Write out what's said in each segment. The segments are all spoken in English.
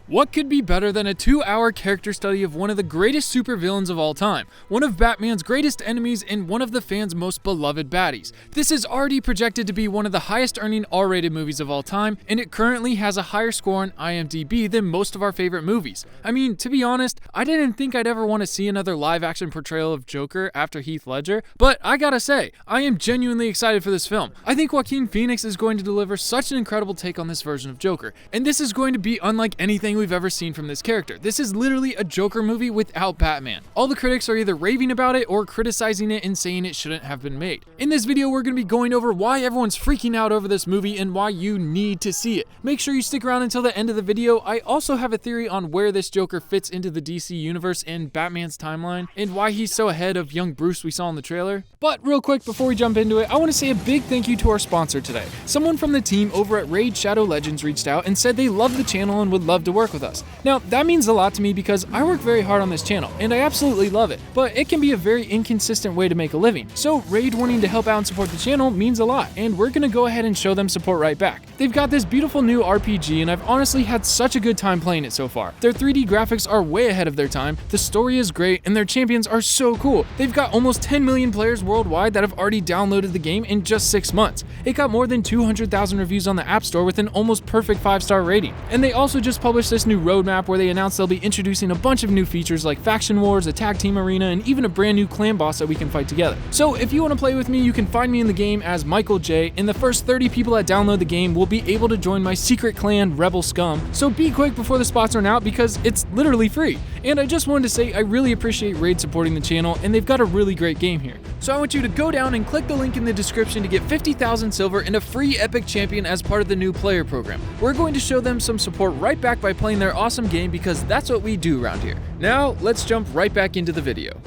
What could be better than a 2-hour character study of one of the greatest supervillains of all time, one of Batman's greatest enemies, and one of the fans' most beloved baddies? This is already projected to be one of the highest earning R-rated movies of all time, and it currently has a higher score on IMDb than most of our favorite movies. I mean, to be honest, I didn't think I'd ever want to see another live-action portrayal of Joker after Heath Ledger, but I gotta say, I am genuinely excited for this film. I think Joaquin Phoenix is going to deliver such an incredible take on this version of Joker, and this is going to be unlike anything we've ever seen from this character. This is literally a Joker movie without Batman. All the critics are either raving about it or criticizing it and saying it shouldn't have been made. In this video, we're going to be going over why everyone's freaking out over this movie and why you need to see it. Make sure you stick around until the end of the video. I also have a theory on where this Joker fits into the DC universe and Batman's timeline, and why he's so ahead of young Bruce we saw in the trailer. But real quick, before we jump into it, I want to say a big thank you to our sponsor today. Someone from the team over at Raid Shadow Legends reached out and said they love the channel and would love to work with us. Now, that means a lot to me because I work very hard on this channel, and I absolutely love it, but it can be a very inconsistent way to make a living. So Raid wanting to help out and support the channel means a lot, and we're gonna go ahead and show them support right back. They've got this beautiful new RPG, and I've honestly had such a good time playing it so far. Their 3D graphics are way ahead of their time, the story is great, and their champions are so cool. They've got almost 10 million players worldwide that have already downloaded the game in just 6 months. It got more than 200,000 reviews on the App Store with an almost perfect 5-star rating. And they also just published this new roadmap where they announced they'll be introducing a bunch of new features like faction wars, a tag team arena, and even a brand new clan boss that we can fight together. So if you want to play with me, you can find me in the game as Michael J, and the first 30 people that download the game will be able to join my secret clan, Rebel Scum. So be quick before the spots run out because it's literally free. And I just wanted to say I really appreciate Raid supporting the channel, and they've got a really great game here. So I want you to go down and click the link in the description to get 50,000 silver and a free epic champion as part of the new player program. We're going to show them some support right back by playing their awesome game because that's what we do around here. Now, let's jump right back into the video.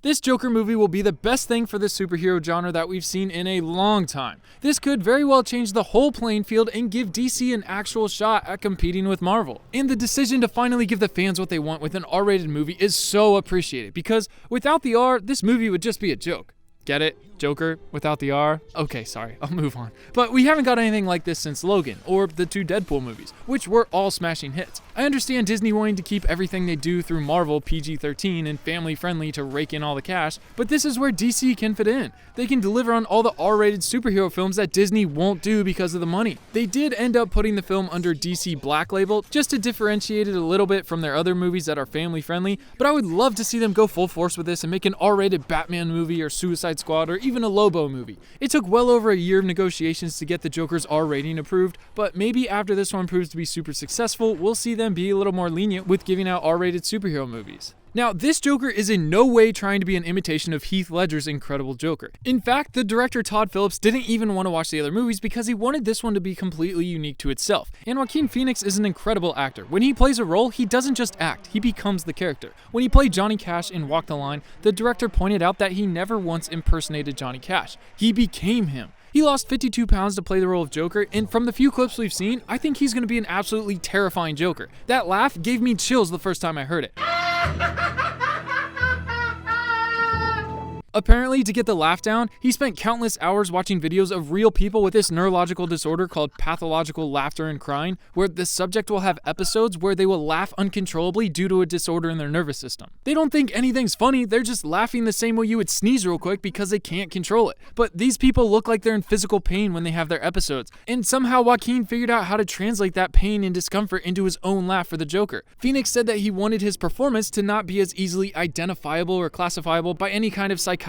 This Joker movie will be the best thing for the superhero genre that we've seen in a long time. This could very well change the whole playing field and give DC an actual shot at competing with Marvel. And the decision to finally give the fans what they want with an R-rated movie is so appreciated because without the R, this movie would just be a joke. Get it? Joker without the R? Okay, sorry, I'll move on. But we haven't got anything like this since Logan, or the 2 Deadpool movies, which were all smashing hits. I understand Disney wanting to keep everything they do through Marvel PG-13 and family-friendly to rake in all the cash, but this is where DC can fit in. They can deliver on all the R-rated superhero films that Disney won't do because of the money. They did end up putting the film under DC Black Label just to differentiate it a little bit from their other movies that are family-friendly, but I would love to see them go full force with this and make an R-rated Batman movie or Suicide Squad or even a Lobo movie. It took well over a year of negotiations to get the Joker's R rating approved, but maybe after this one proves to be super successful, we'll see them be a little more lenient with giving out R-rated superhero movies. Now, this Joker is in no way trying to be an imitation of Heath Ledger's incredible Joker. In fact, the director Todd Phillips didn't even want to watch the other movies because he wanted this one to be completely unique to itself. And Joaquin Phoenix is an incredible actor. When he plays a role, he doesn't just act, he becomes the character. When he played Johnny Cash in Walk the Line, the director pointed out that he never once impersonated Johnny Cash. He became him. He lost 52 pounds to play the role of Joker, and from the few clips we've seen, I think he's going to be an absolutely terrifying Joker. That laugh gave me chills the first time I heard it. Apparently, to get the laugh down, he spent countless hours watching videos of real people with this neurological disorder called pathological laughter and crying, where the subject will have episodes where they will laugh uncontrollably due to a disorder in their nervous system. They don't think anything's funny, they're just laughing the same way you would sneeze real quick because they can't control it. But these people look like they're in physical pain when they have their episodes, and somehow Joaquin figured out how to translate that pain and discomfort into his own laugh for the Joker. Phoenix said that he wanted his performance to not be as easily identifiable or classifiable by any kind of psychiatrist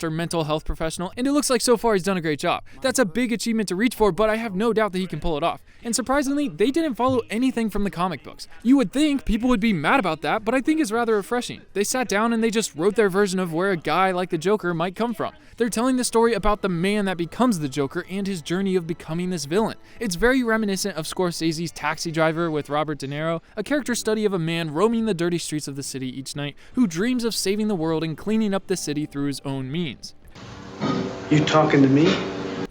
or mental health professional, and it looks like so far he's done a great job. That's a big achievement to reach for, but I have no doubt that he can pull it off. And surprisingly, they didn't follow anything from the comic books. You would think people would be mad about that, but I think it's rather refreshing. They sat down and they just wrote their version of where a guy like the Joker might come from. They're telling the story about the man that becomes the Joker and his journey of becoming this villain. It's very reminiscent of Scorsese's Taxi Driver with Robert De Niro, a character study of a man roaming the dirty streets of the city each night who dreams of saving the world and cleaning up the city through his own means. You talking to me?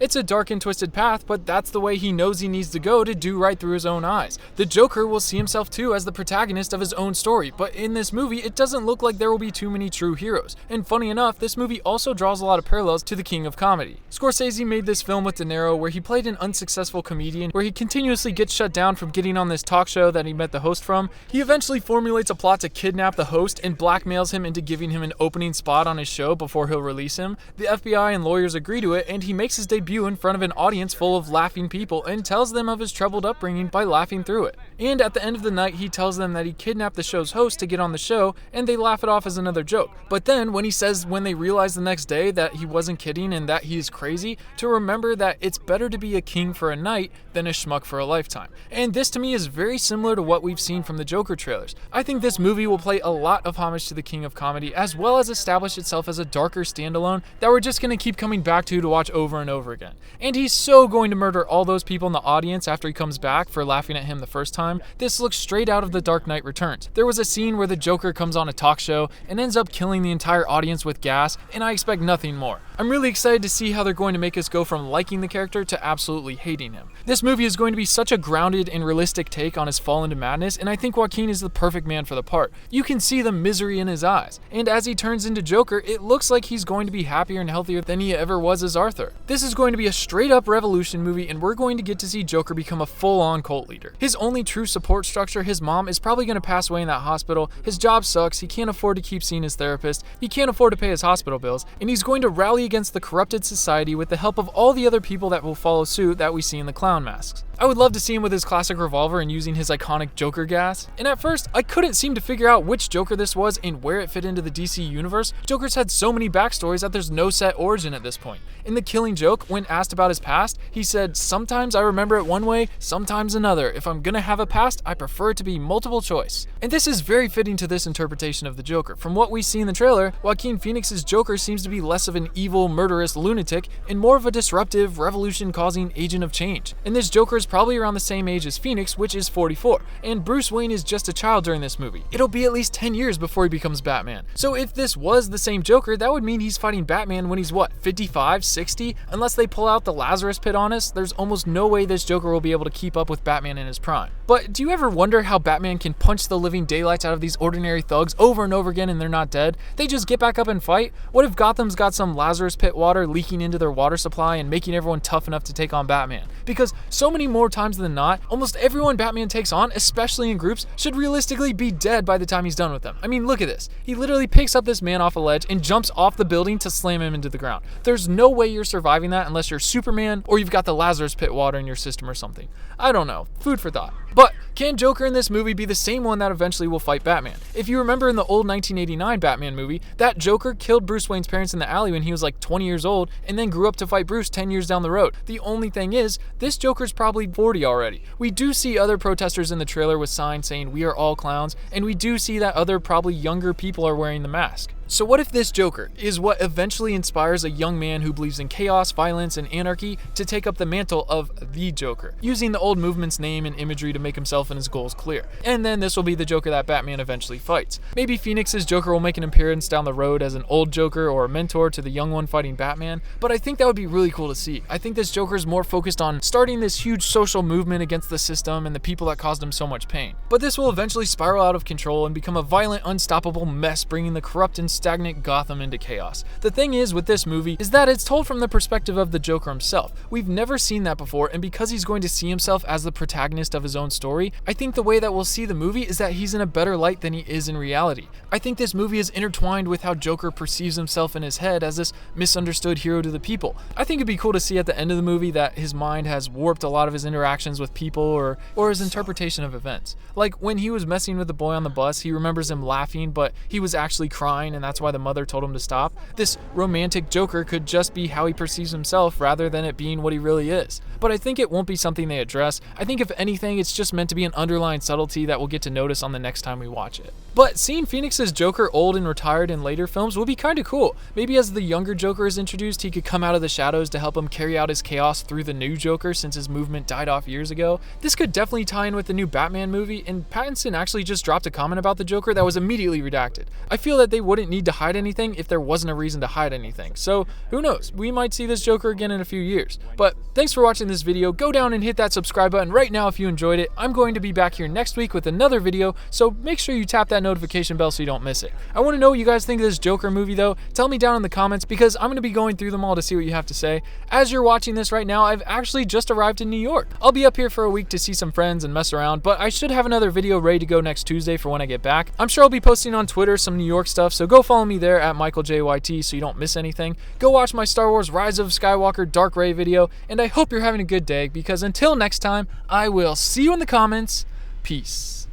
It's a dark and twisted path, but that's the way he knows he needs to go to do right through his own eyes. The Joker will see himself too as the protagonist of his own story, but in this movie, it doesn't look like there will be too many true heroes. And funny enough, this movie also draws a lot of parallels to The King of Comedy. Scorsese made this film with De Niro where he played an unsuccessful comedian, where he continuously gets shut down from getting on this talk show that he met the host from. He eventually formulates a plot to kidnap the host and blackmails him into giving him an opening spot on his show before he'll release him. The FBI and lawyers agree to it, and he makes his debut in front of an audience full of laughing people and tells them of his troubled upbringing by laughing through it. And at the end of the night, he tells them that he kidnapped the show's host to get on the show, and they laugh it off as another joke. But then when he says when they realize the next day that he wasn't kidding and that he is crazy, to remember that it's better to be a king for a night than a schmuck for a lifetime. And this to me is very similar to what we've seen from the Joker trailers. I think this movie will play a lot of homage to the King of Comedy, as well as establish itself as a darker standalone that we're just going to keep coming back to watch over and over again. And he's so going to murder all those people in the audience after he comes back for laughing at him the first time. This looks straight out of The Dark Knight Returns. There was a scene where the Joker comes on a talk show and ends up killing the entire audience with gas, and I expect nothing more. I'm really excited to see how they're going to make us go from liking the character to absolutely hating him. This movie is going to be such a grounded and realistic take on his fall into madness, and I think Joaquin is the perfect man for the part. You can see the misery in his eyes, and as he turns into Joker, it looks like he's going to be happier and healthier than he ever was as Arthur. This is going to be a straight up revolution movie, and we're going to get to see Joker become a full-on cult leader. His only true support structure, his mom, is probably going to pass away in that hospital. His job sucks, he can't afford to keep seeing his therapist, he can't afford to pay his hospital bills, and he's going to rally against the corrupted society with the help of all the other people that will follow suit that we see in the clown masks. I would love to see him with his classic revolver and using his iconic Joker gas. And at first, I couldn't seem to figure out which Joker this was and where it fit into the DC universe. Joker's had so many backstories that there's no set origin at this point. In The Killing Joke, when asked about his past, he said, "Sometimes I remember it one way, sometimes another. If I'm gonna have a past, I prefer it to be multiple choice." And this is very fitting to this interpretation of the Joker. From what we see in the trailer, Joaquin Phoenix's Joker seems to be less of an evil, murderous lunatic and more of a disruptive, revolution-causing agent of change. And this Joker is probably around the same age as Phoenix, which is 44, and Bruce Wayne is just a child during this movie. It'll be at least 10 years before he becomes Batman. So if this was the same Joker, that would mean he's fighting Batman when he's what, 55, 60? Unless they pull out the Lazarus Pit on us, there's almost no way this Joker will be able to keep up with Batman in his prime. But do you ever wonder how Batman can punch the living daylights out of these ordinary thugs over and over again and they're not dead? They just get back up and fight? What if Gotham's got some Lazarus Pit water leaking into their water supply and making everyone tough enough to take on Batman? Because so many more times than not, almost everyone Batman takes on, especially in groups, should realistically be dead by the time he's done with them. I mean, look at this. He literally picks up this man off a ledge and jumps off the building to slam him into the ground. There's no way you're surviving that unless you're Superman or you've got the Lazarus Pit water in your system or something. I don't know. Food for thought. But can Joker in this movie be the same one that eventually will fight Batman? If you remember in the old 1989 Batman movie, that Joker killed Bruce Wayne's parents in the alley when he was like 20 years old and then grew up to fight Bruce 10 years down the road. The only thing is, this Joker's probably 40 already. We do see other protesters in the trailer with signs saying "We are all clowns," and we do see that other probably younger people are wearing the mask. So what if this Joker is what eventually inspires a young man who believes in chaos, violence, and anarchy to take up the mantle of the Joker, using the old movement's name and imagery to make himself and his goals clear? And then this will be the Joker that Batman eventually fights. Maybe Phoenix's Joker will make an appearance down the road as an old Joker or a mentor to the young one fighting Batman, but I think that would be really cool to see. I think this Joker is more focused on starting this huge social movement against the system and the people that caused him so much pain. But this will eventually spiral out of control and become a violent, unstoppable mess, bringing the corrupt and stagnant Gotham into chaos. The thing is with this movie is that it's told from the perspective of the Joker himself. We've never seen that before, and because he's going to see himself as the protagonist of his own story, I think the way that we'll see the movie is that he's in a better light than he is in reality. I think this movie is intertwined with how Joker perceives himself in his head as this misunderstood hero to the people. I think it'd be cool to see at the end of the movie that his mind has warped a lot of his interactions with people or his interpretation of events. Like when he was messing with the boy on the bus, he remembers him laughing, but he was actually crying, and that's why the mother told him to stop. This romantic Joker could just be how he perceives himself rather than it being what he really is. But I think it won't be something they address. I think if anything, it's just meant to be an underlying subtlety that we'll get to notice on the next time we watch it. But seeing Phoenix's Joker old and retired in later films will be kind of cool. Maybe as the younger Joker is introduced, he could come out of the shadows to help him carry out his chaos through the new Joker since his movement died off years ago. This could definitely tie in with the new Batman movie, and Pattinson actually just dropped a comment about the Joker that was immediately redacted. I feel that they wouldn't need to hide anything if there wasn't a reason to hide anything. So who knows? We might see this Joker again in a few years. But thanks for watching this video. Go down and hit that subscribe button right now if you enjoyed it. I'm going to be back here next week with another video, so make sure you tap that notification bell so you don't miss it. I want to know what you guys think of this Joker movie though. Tell me down in the comments because I'm going to be going through them all to see what you have to say. As you're watching this right now, I've actually just arrived in New York. I'll be up here for a week to see some friends and mess around, but I should have another video ready to go next Tuesday for when I get back. I'm sure I'll be posting on Twitter some New York stuff, so go follow me there at MichaelJYT so you don't miss anything. Go watch my Star Wars Rise of Skywalker Dark Rey video, and I hope you're having a good day because until next time, I will see you in the comments. Peace.